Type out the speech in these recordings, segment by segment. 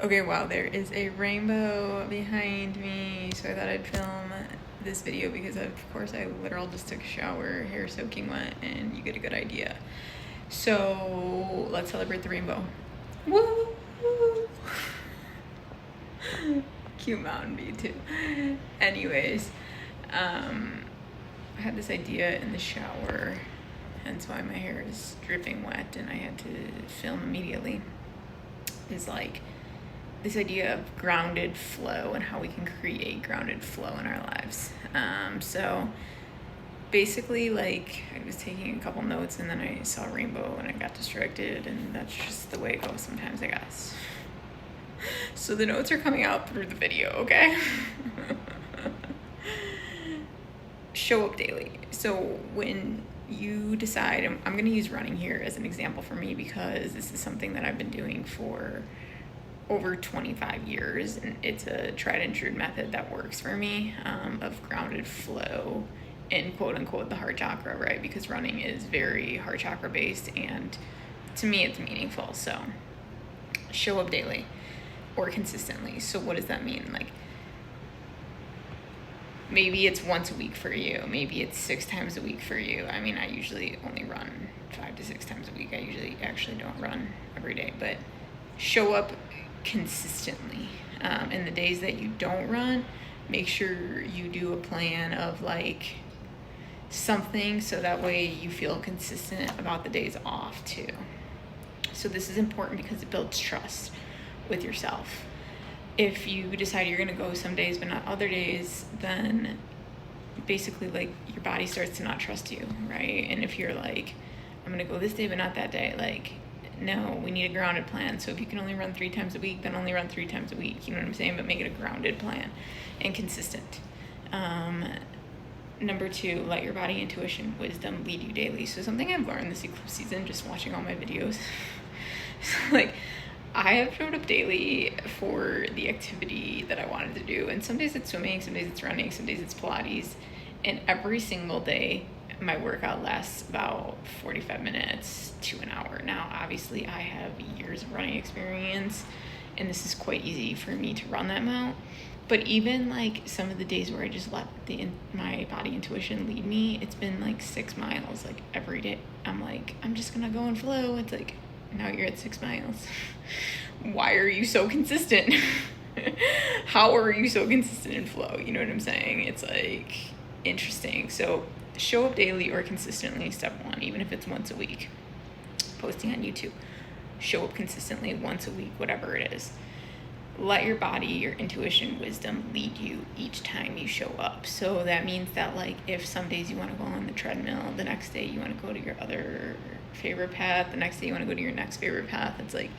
Okay, wow, there is a rainbow behind me, so I thought I'd film this video because of course I literally just took a shower, hair soaking wet, and you get a good idea. So let's celebrate the rainbow. Woo! Cute mountain bee too. Anyways, I had this idea in the shower, hence why my hair is dripping wet and I had to film immediately. Is like this idea of grounded flow and how we can create grounded flow in our lives. So basically, like, I was taking a couple notes and then I saw a rainbow and I got distracted, and that's just the way it goes sometimes, I guess. So the notes are coming out through the video, okay? Show up daily. So when you decide, I'm going to use running here as an example for me because this is something that I've been doing for over 25 years, and it's a tried and true method that works for me, of grounded flow in quote unquote the heart chakra, right? Because running is very heart chakra based, and to me it's meaningful. So show up daily or consistently. So what does that mean? Like, maybe it's once a week for you, maybe it's 6 times a week for you. I mean, I usually only run 5 to 6 times a week. I usually actually don't run every day, but show up consistently. And the days that you don't run, make sure you do a plan of like something so that way you feel consistent about the days off too. So this is important because it builds trust with yourself. If you decide you're going to go some days but not other days, then basically like your body starts to not trust you, right? And if you're like, I'm going to go this day but not that day, like, no, we need a grounded plan. So if you can only run 3 times a week, then only run 3 times a week. You know what I'm saying? But make it a grounded plan and consistent. Number 2, let your body, intuition, wisdom lead you daily. So something I've learned this eclipse season, just watching all my videos, like, I have showed up daily for the activity that I wanted to do. And some days it's swimming, some days it's running, some days it's Pilates. And every single day, my workout lasts about 45 minutes to an hour. Now, obviously, I have years of running experience, and this is quite easy for me to run that amount. But even like some of the days where I just let my body intuition lead me, it's been like 6 miles, like every day. I'm like, I'm just gonna go and flow. It's like, now you're at 6 miles. Why are you so consistent? How are you so consistent in flow? You know what I'm saying? It's like interesting. So show up daily or consistently, step 1, even if it's once a week. Posting on YouTube. Show up consistently once a week, whatever it is. Let your body, your intuition, wisdom lead you each time you show up. So that means that, like, if some days you want to go on the treadmill, the next day you want to go to your other favorite path, the next day you want to go to your next favorite path, it's like,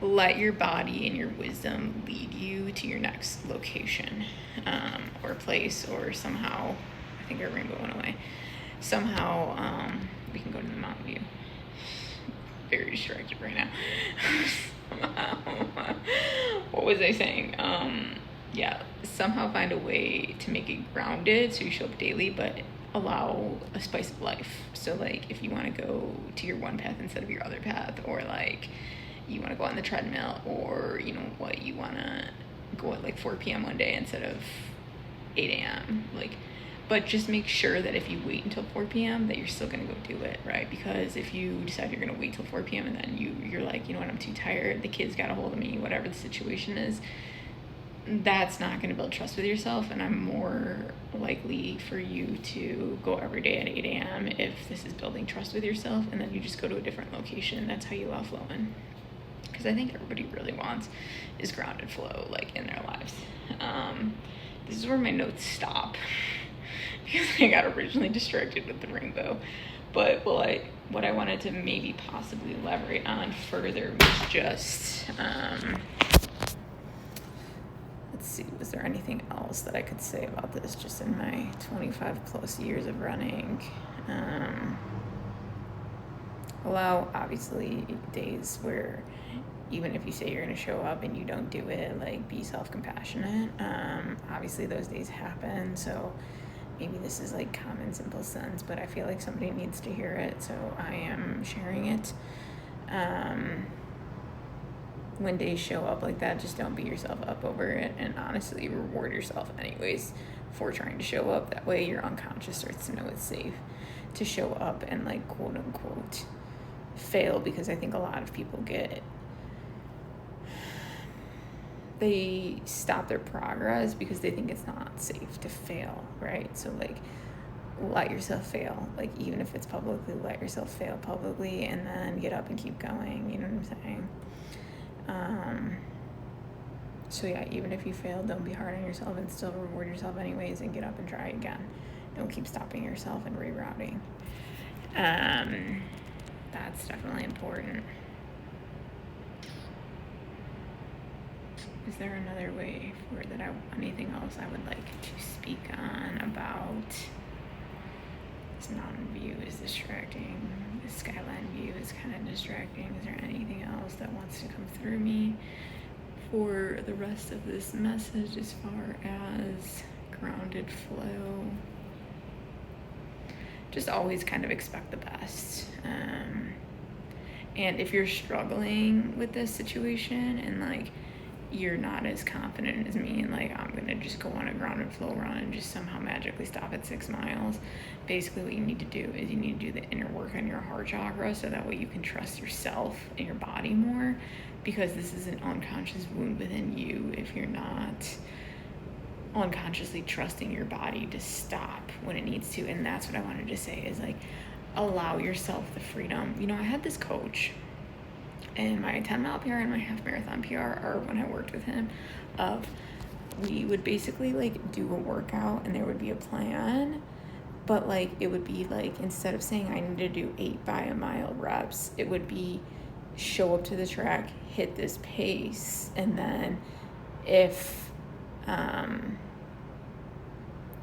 let your body and your wisdom lead you to your next location, or place, or somehow, I think our rainbow went away, somehow we can go to the mountain view. Very distracted right now. What was I saying? Yeah, somehow find a way to make it grounded so you show up daily, but allow a spice of life. So like, if you want to go to your one path instead of your other path, or like you want to go on the treadmill, or you know what, you want to go at like 4 p.m. one day instead of 8 a.m. like, but just make sure that if you wait until 4 p.m. that you're still going to go do it, right? Because if you decide you're going to wait till 4 p.m. and then you're like, you know what, I'm too tired, the kids got a hold of me, whatever the situation is, that's not going to build trust with yourself. And I'm more likely for you to go every day at 8 a.m. if this is building trust with yourself, and then you just go to a different location. That's how you allow flow in. Because I think everybody really wants is grounded flow, like, in their lives. This is where my notes stop. Because I got originally distracted with the rainbow. But what I wanted to maybe possibly elaborate on further was just, let's see, was there anything else that I could say about this just in my 25 plus years of running? Allow, obviously, days where even if you say you're going to show up and you don't do it, like, be self-compassionate. Obviously those days happen, so maybe this is like common simple sense, but I feel like somebody needs to hear it, so I am sharing it. when days show up like that, just don't beat yourself up over it, and honestly reward yourself anyways for trying to show up. That way your unconscious starts to know it's safe to show up and like quote unquote fail, because I think a lot of people they stop their progress because they think it's not safe to fail, right? So like let yourself fail, like even if it's publicly, let yourself fail publicly and then get up and keep going, you know what I'm saying? So yeah, even if you fail, don't be hard on yourself and still reward yourself anyways and get up and try again. Don't keep stopping yourself and rerouting. That's definitely important. Is there another way for that? Anything else I would like to speak on about this mountain view is distracting? This skyline view is kind of distracting. Is there anything else that wants to come through me for the rest of this message as far as grounded flow? Just always kind of expect the best. And if you're struggling with this situation and like you're not as confident as me and like I'm gonna just go on a grounded flow run and just somehow magically stop at 6 miles, basically what you need to do is you need to do the inner work on your heart chakra, so that way you can trust yourself and your body more, because this is an unconscious wound within you if you're not unconsciously trusting your body to stop when it needs to. And that's what I wanted to say is like allow yourself the freedom. You know, I had this coach and my 10-mile PR and my half marathon PR, or when I worked with him, we would basically like do a workout and there would be a plan, but like it would be like, instead of saying I need to do 8 by a mile reps, it would be show up to the track, hit this pace, and then if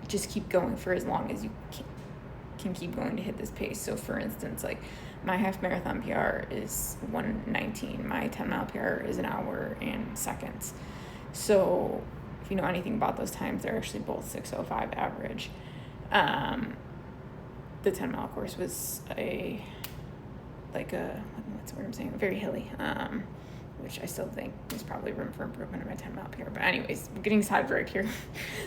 just keep going for as long as you can keep going to hit this pace. So for instance, like my half marathon PR is 1:19. My 10-mile PR is 1 hour and seconds. So if you know anything about those times, they're actually both 6:05 average. The 10-mile course was what's the word I'm saying? Very hilly, which I still think there's probably room for improvement in my 10-mile PR. But anyways, I'm getting sidetracked here.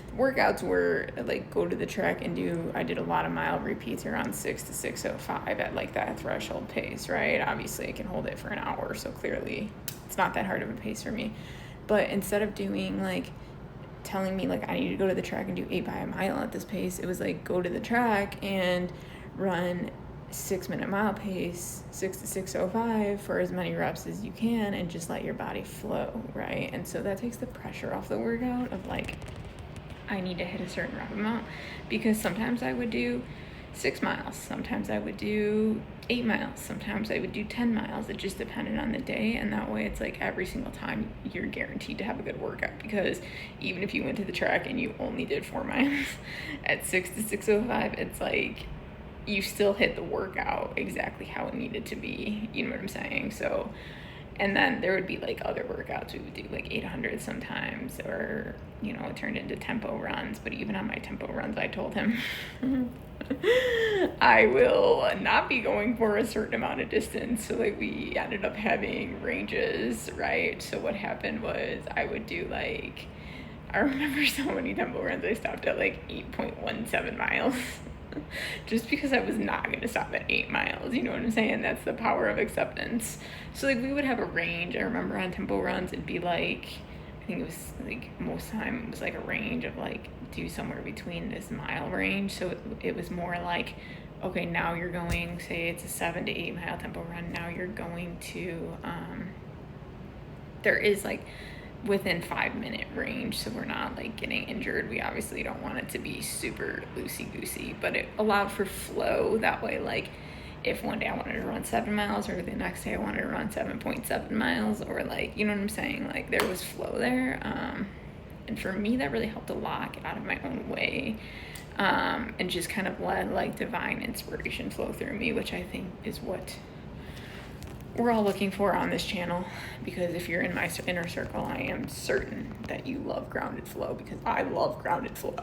The workouts were like go to the track and I did a lot of mile repeats around 6 to 6:05 at like that threshold pace, right? Obviously I can hold it for 1 hour, so clearly it's not that hard of a pace for me. But instead of doing like telling me like I need to go to the track and do 8 by a mile at this pace, it was like go to the track and run 6-minute mile pace, 6 to 6:05 for as many reps as you can, and just let your body flow, right? And so that takes the pressure off the workout of like I need to hit a certain rep amount, because sometimes I would do 6 miles, sometimes I would do 8 miles, sometimes I would do 10 miles. It just depended on the day, and that way it's like every single time you're guaranteed to have a good workout, because even if you went to the track and you only did 4 miles at 6 to 6:05, it's like you still hit the workout exactly how it needed to be, you know what I'm saying? So, and then there would be like other workouts we would do, like 800 sometimes, or, you know, it turned into tempo runs. But even on my tempo runs, I told him I will not be going for a certain amount of distance. So like we ended up having ranges, right? So what happened was I would do like, I remember so many tempo runs I stopped at like 8.17 miles. Just because I was not going to stop at 8 miles, you know what I'm saying? That's the power of acceptance. So like we would have a range. I remember on tempo runs it'd be like, I think it was like most of the time it was like a range of like do somewhere between this mile range. So it was more like, okay, now you're going, say it's a 7 to 8 mile tempo run, now you're going to there is like within 5-minute range, so we're not like getting injured. We obviously don't want it to be super loosey-goosey, but it allowed for flow. That way, like if one day I wanted to run 7 miles, or the next day I wanted to run 7.7 miles, or like, you know what I'm saying, like there was flow there. And for me that really helped a lot, get out of my own way, and just kind of let like divine inspiration flow through me, which I think is what we're all looking for on this channel. Because if you're in my inner circle, I am certain that you love grounded flow, because I love grounded flow.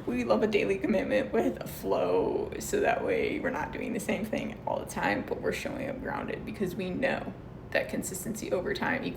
We love a daily commitment with a flow, so that way we're not doing the same thing all the time, but we're showing up grounded, because we know that consistency over time equals